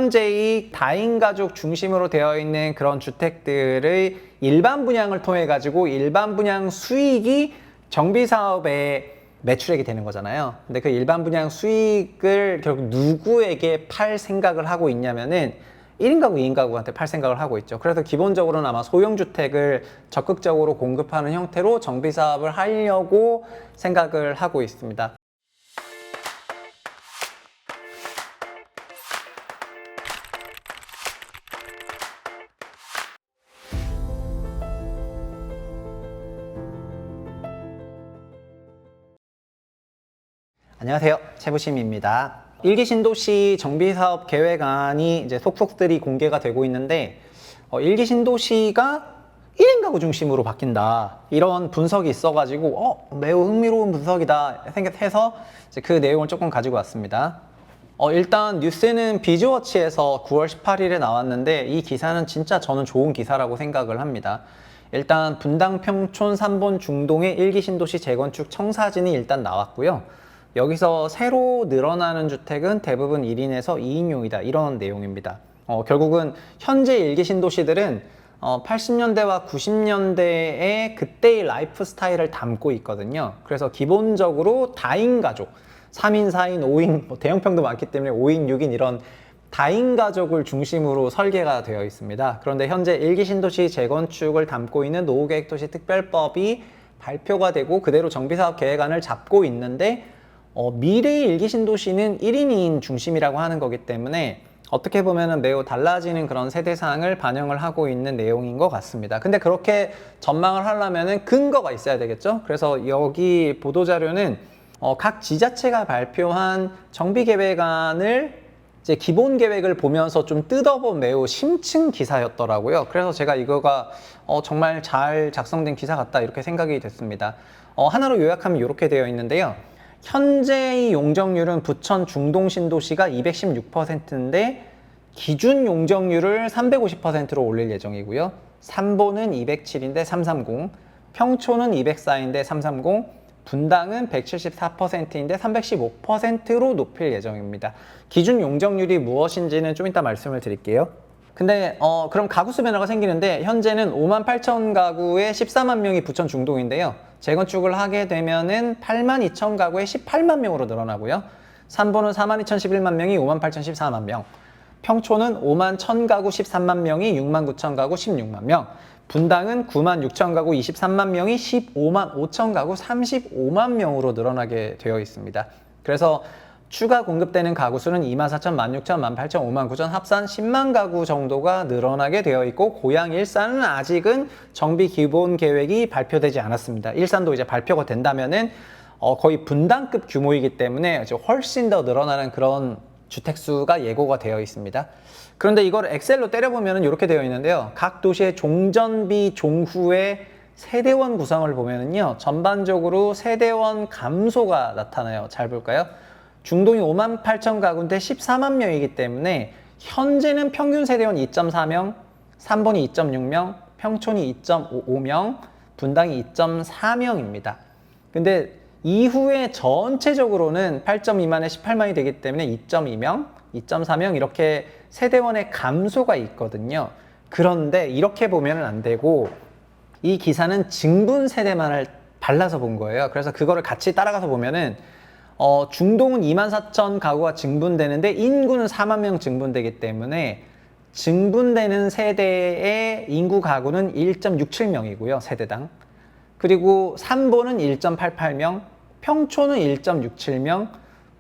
현재의 다인 가족 중심으로 되어 있는 그런 주택들의 일반 분양을 통해 가지고 일반 분양 수익이 정비 사업에 매출액이 되는 거잖아요. 근데 그 일반 분양 수익을 결국 누구에게 팔 생각을 하고 있냐면은 1인 가구, 2인 가구한테 팔 생각을 하고 있죠. 그래서 기본적으로는 아마 소형주택을 적극적으로 공급하는 형태로 정비 사업을 하려고 생각을 하고 있습니다. 안녕하세요, 최부심입니다. 1기 신도시 정비사업 계획안이 이제 속속들이 공개가 되고 있는데 1기 신도시가 1인 가구 중심으로 바뀐다, 이런 분석이 있어가지고 매우 흥미로운 분석이다 생각해서 그 내용을 조금 가지고 왔습니다. 일단 뉴스는 비즈워치에서 9월 18일에 나왔는데 이 기사는 진짜 저는 좋은 기사라고 생각을 합니다. 일단 분당 평촌 3본 중동의 1기 신도시 재건축 청사진이 일단 나왔고요. 여기서 새로 늘어나는 주택은 대부분 1인에서 2인용이다, 이런 내용입니다. 결국은 현재 1기 신도시들은 80년대와 90년대의 그때의 라이프 스타일을 담고 있거든요. 그래서 기본적으로 다인 가족, 3인, 4인, 5인, 대형평도 많기 때문에 5인, 6인 이런 다인 가족을 중심으로 설계가 되어 있습니다. 그런데 현재 1기 신도시 재건축을 담고 있는 노후계획도시 특별법이 발표가 되고 그대로 정비사업 계획안을 잡고 있는데 미래의 1기 신도시는 1인, 2인 중심이라고 하는 거기 때문에 어떻게 보면 매우 달라지는 그런 세대상을 반영을 하고 있는 내용인 것 같습니다. 근데 그렇게 전망을 하려면 근거가 있어야 되겠죠? 그래서 여기 보도자료는 각 지자체가 발표한 정비계획안을 이제 기본 계획을 보면서 좀 뜯어본 매우 심층 기사였더라고요. 그래서 제가 이거가 정말 잘 작성된 기사 같다, 이렇게 생각이 됐습니다. 하나로 요약하면 이렇게 되어 있는데요. 현재의 용적률은 부천 중동 신도시가 216%인데 기준 용적률을 350%로 올릴 예정이고요. 3본은 207인데 330, 평촌은 204인데 330, 분당은 174%인데 315%로 높일 예정입니다. 기준 용적률이 무엇인지는 좀 이따 말씀을 드릴게요. 근데 그럼 가구 수 변화가 생기는데 현재는 58,000 가구에 14만 명이 부천 중동인데요. 재건축을 하게 되면은 82,000 가구에 18만 명으로 늘어나고요. 3본은 42,011만 명이 58,014만 명. 평촌은 51,000 가구 13만 명이 69,000 가구 16만 명. 분당은 96,000 가구 23만 명이 155,000 가구 35만 명으로 늘어나게 되어 있습니다. 그래서 추가 공급되는 가구 수는 24,000, 16,000, 18,000, 59,000 합산 10만 가구 정도가 늘어나게 되어 있고, 고양 일산은 아직은 정비 기본 계획이 발표되지 않았습니다. 일산도 이제 발표가 된다면은 거의 분당급 규모이기 때문에 훨씬 더 늘어나는 그런 주택 수가 예고가 되어 있습니다. 그런데 이걸 엑셀로 때려보면 이렇게 되어 있는데요. 각 도시의 종전비 종후의 세대원 구성을 보면은요, 전반적으로 세대원 감소가 나타나요. 잘 볼까요? 중동이 58,000 가구인데 14만 명이기 때문에 현재는 평균 세대원 2.4명, 3본이 2.6명, 평촌이 2.5명, 분당이 2.4명입니다. 근데 이후에 전체적으로는 8점 미만에 18만이 되기 때문에 2.2명, 2.4명 이렇게 세대원의 감소가 있거든요. 그런데 이렇게 보면 안 되고 이 기사는 증분 세대만을 발라서 본 거예요. 그래서 그거를 같이 따라가서 보면은 중동은 24,000 가구가 증분되는데 인구는 4만 명 증분되기 때문에 증분되는 세대의 인구 가구는 1.67명이고요, 세대당. 그리고 3본은 1.88명, 평촌은 1.67명,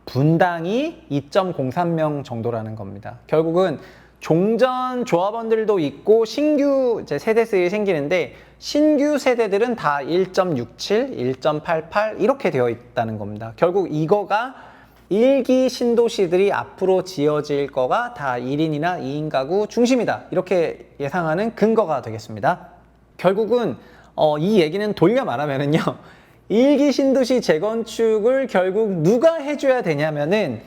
분당이 2.03명 정도라는 겁니다. 결국은 종전 조합원들도 있고 신규 이제 세대수이 생기는데 신규 세대들은 다 1.67, 1.88 이렇게 되어 있다는 겁니다. 결국 이거가 1기 신도시들이 앞으로 지어질 거가 다 1인이나 2인 가구 중심이다, 이렇게 예상하는 근거가 되겠습니다. 결국은 이 얘기는 돌려 말하면은요, 1기 신도시 재건축을 결국 누가 해줘야 되냐면은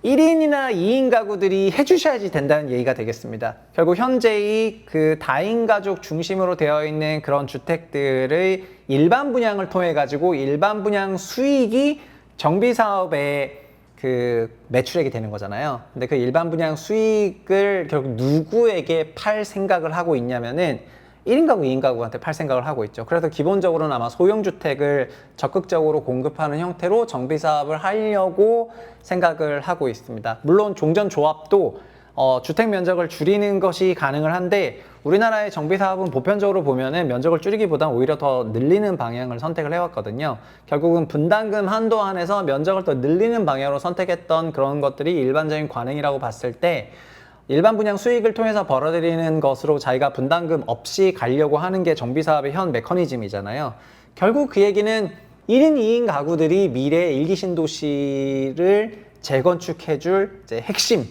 1인이나 2인 가구들이 해주셔야지 된다는 얘기가 되겠습니다. 결국 현재의 그 다인 가족 중심으로 되어 있는 그런 주택들의 일반 분양을 통해 가지고 일반 분양 수익이 정비 사업에 그 매출액이 되는 거잖아요. 근데 그 일반 분양 수익을 결국 누구에게 팔 생각을 하고 있냐면은 1인 가구, 2인 가구한테 팔 생각을 하고 있죠. 그래서 기본적으로는 아마 소형주택을 적극적으로 공급하는 형태로 정비사업을 하려고 생각을 하고 있습니다. 물론 종전조합도 주택 면적을 줄이는 것이 가능을 한데 우리나라의 정비사업은 보편적으로 보면은 면적을 줄이기보단 오히려 더 늘리는 방향을 선택을 해왔거든요. 결국은 분담금 한도 안에서 면적을 더 늘리는 방향으로 선택했던 그런 것들이 일반적인 관행이라고 봤을 때 일반 분양 수익을 통해서 벌어들이는 것으로 자기가 분담금 없이 가려고 하는 게 정비사업의 현 메커니즘이잖아요. 결국 그 얘기는 1인, 2인 가구들이 미래 일기 신도시를 재건축해줄 이제 핵심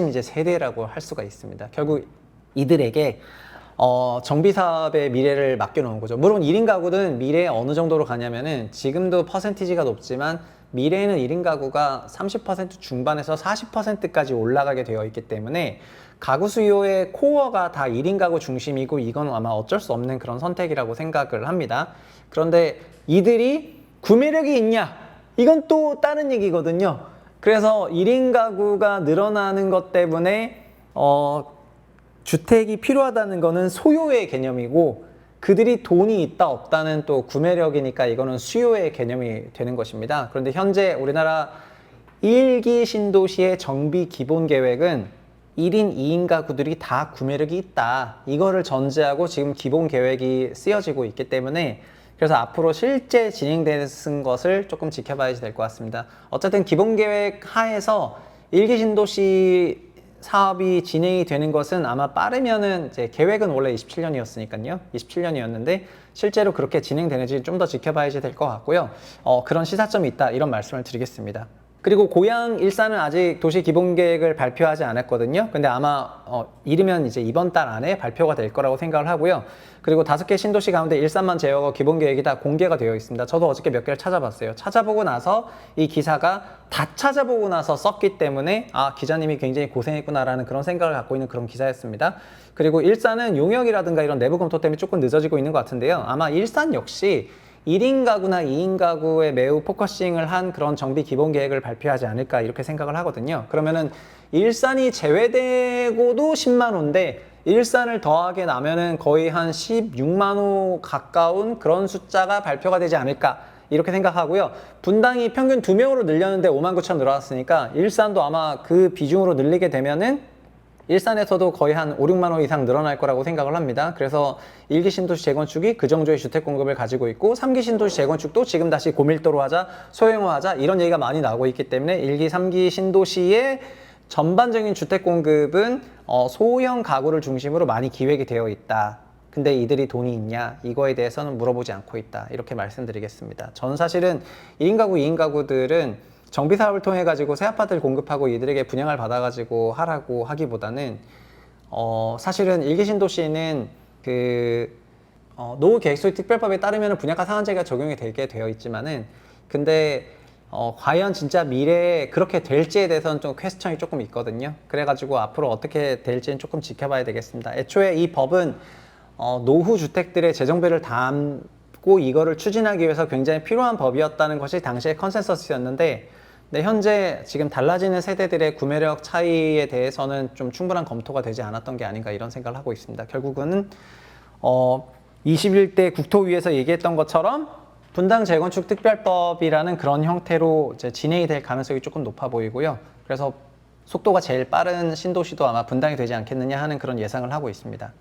이제 세대라고 할 수가 있습니다. 결국 이들에게 정비사업의 미래를 맡겨놓은 거죠. 물론 1인 가구는 미래에 어느 정도로 가냐면은 지금도 퍼센티지가 높지만 미래에는 1인 가구가 30% 중반에서 40%까지 올라가게 되어 있기 때문에 가구 수요의 코어가 다 1인 가구 중심이고 이건 아마 어쩔 수 없는 그런 선택이라고 생각을 합니다. 그런데 이들이 구매력이 있냐? 이건 또 다른 얘기거든요. 그래서 1인 가구가 늘어나는 것 때문에 주택이 필요하다는 거는 소요의 개념이고 그들이 돈이 있다 없다는 또 구매력이니까 이거는 수요의 개념이 되는 것입니다. 그런데 현재 우리나라 1기 신도시의 정비 기본 계획은 1인, 2인 가구들이 다 구매력이 있다. 이거를 전제하고 지금 기본 계획이 쓰여지고 있기 때문에 그래서 앞으로 실제 진행되는 것을 조금 지켜봐야 될 것 같습니다. 어쨌든 기본 계획 하에서 1기 신도시 사업이 진행이 되는 것은 아마 빠르면은 이제 계획은 원래 27년이었으니까요. 27년이었는데 실제로 그렇게 진행되는지 좀 더 지켜봐야 될 것 같고요. 그런 시사점이 있다 이런 말씀을 드리겠습니다. 그리고 고양 일산은 아직 도시 기본 계획을 발표하지 않았거든요. 근데 아마 이르면 이제 이번 달 안에 발표가 될 거라고 생각을 하고요. 그리고 5개 신도시 가운데 일산만 제외하고 기본 계획이 다 공개가 되어 있습니다. 저도 어저께 몇 개를 찾아봤어요. 찾아보고 나서 이 기사가 다 찾아보고 나서 썼기 때문에 아, 기자님이 굉장히 고생했구나라는 그런 생각을 갖고 있는 그런 기사였습니다. 그리고 일산은 용역이라든가 이런 내부 검토 때문에 조금 늦어지고 있는 것 같은데요. 아마 일산 역시 1인 가구나 2인 가구에 매우 포커싱을 한 그런 정비 기본 계획을 발표하지 않을까 이렇게 생각을 하거든요. 그러면은 일산이 제외되고도 10만 호인데 일산을 더하게 나면은 거의 한 16만 호 가까운 그런 숫자가 발표가 되지 않을까 이렇게 생각하고요. 분당이 평균 2명으로 늘렸는데 5만 9천 늘어났으니까 일산도 아마 그 비중으로 늘리게 되면은 일산에서도 거의 한 5, 6만 호 이상 늘어날 거라고 생각을 합니다. 그래서 1기 신도시 재건축이 그 정도의 주택 공급을 가지고 있고 3기 신도시 재건축도 지금 다시 고밀도로 하자, 소형화하자 이런 얘기가 많이 나오고 있기 때문에 1기, 3기 신도시의 전반적인 주택 공급은 소형 가구를 중심으로 많이 기획이 되어 있다. 근데 이들이 돈이 있냐? 이거에 대해서는 물어보지 않고 있다. 이렇게 말씀드리겠습니다. 저는 사실은 1인 가구, 2인 가구들은 정비 사업을 통해 가지고 새 아파트를 공급하고 이들에게 분양을 받아 가지고 하라고 하기보다는 사실은 1기 신도시는 그 노후 계획소유 특별법에 따르면 분양가 상한제가 적용이 되게 되어 있지만은 근데 과연 진짜 미래에 그렇게 될지에 대해서는 좀 퀘스천이 조금 있거든요. 그래가지고 앞으로 어떻게 될지는 조금 지켜봐야 되겠습니다. 애초에 이 법은 노후 주택들의 재정비를 담고 이거를 추진하기 위해서 굉장히 필요한 법이었다는 것이 당시의 컨센서스였는데 네, 현재 지금 달라지는 세대들의 구매력 차이에 대해서는 좀 충분한 검토가 되지 않았던 게 아닌가 이런 생각을 하고 있습니다. 결국은 21대 국토위에서 얘기했던 것처럼 분당 재건축 특별법이라는 그런 형태로 이제 진행이 될 가능성이 조금 높아 보이고요. 그래서 속도가 제일 빠른 신도시도 아마 분당이 되지 않겠느냐 하는 그런 예상을 하고 있습니다.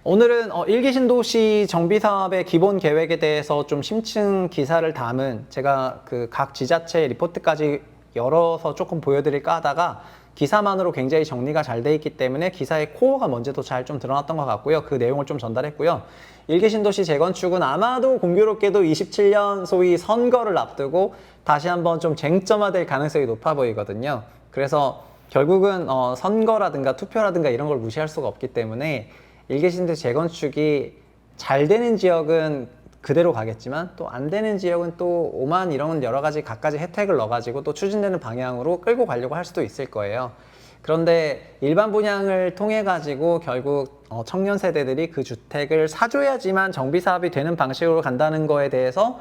오늘은 1기 신도시 정비 사업의 기본 계획에 대해서 좀 심층 기사를 담은 제가 그 각 지자체 리포트까지 열어서 조금 보여드릴까 하다가 기사만으로 굉장히 정리가 잘 돼 있기 때문에 기사의 코어가 뭔지도 잘 좀 드러났던 것 같고요. 그 내용을 좀 전달했고요. 1기 신도시 재건축은 아마도 공교롭게도 27년 소위 선거를 앞두고 다시 한번 좀 쟁점화될 가능성이 높아 보이거든요. 그래서 결국은 선거라든가 투표라든가 이런 걸 무시할 수가 없기 때문에 1기 신도시 재건축이 잘 되는 지역은 그대로 가겠지만 또 안 되는 지역은 또 오만 이런 여러 가지 갖가지 혜택을 넣어가지고 또 추진되는 방향으로 끌고 가려고 할 수도 있을 거예요. 그런데 일반 분양을 통해 가지고 결국 청년 세대들이 그 주택을 사줘야지만 정비 사업이 되는 방식으로 간다는 거에 대해서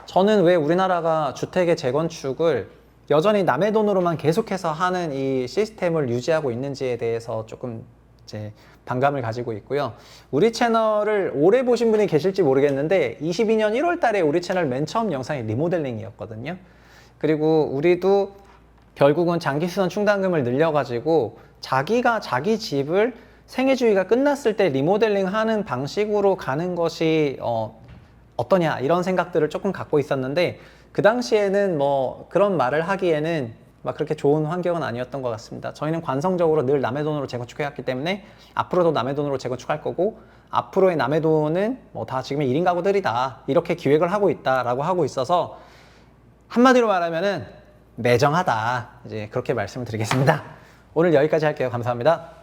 저는 왜 우리나라가 주택의 재건축을 여전히 남의 돈으로만 계속해서 하는 이 시스템을 유지하고 있는지에 대해서 조금 이제 반감을 가지고 있고요. 우리 채널을 오래 보신 분이 계실지 모르겠는데 22년 1월 달에 우리 채널 맨 처음 영상이 리모델링이었거든요. 그리고 우리도 결국은 장기수선 충당금을 늘려가지고 자기가 자기 집을 생애주기가 끝났을 때 리모델링 하는 방식으로 가는 것이 어떠냐 이런 생각들을 조금 갖고 있었는데 그 당시에는 뭐 그런 말을 하기에는 막 그렇게 좋은 환경은 아니었던 것 같습니다. 저희는 관성적으로 늘 남의 돈으로 재건축해왔기 때문에 앞으로도 남의 돈으로 재건축할 거고 앞으로의 남의 돈은 뭐 다 지금 1인 가구들이다 이렇게 기획을 하고 있다라고 하고 있어서 한마디로 말하면은 매정하다 이제 그렇게 말씀을 드리겠습니다. 오늘 여기까지 할게요. 감사합니다.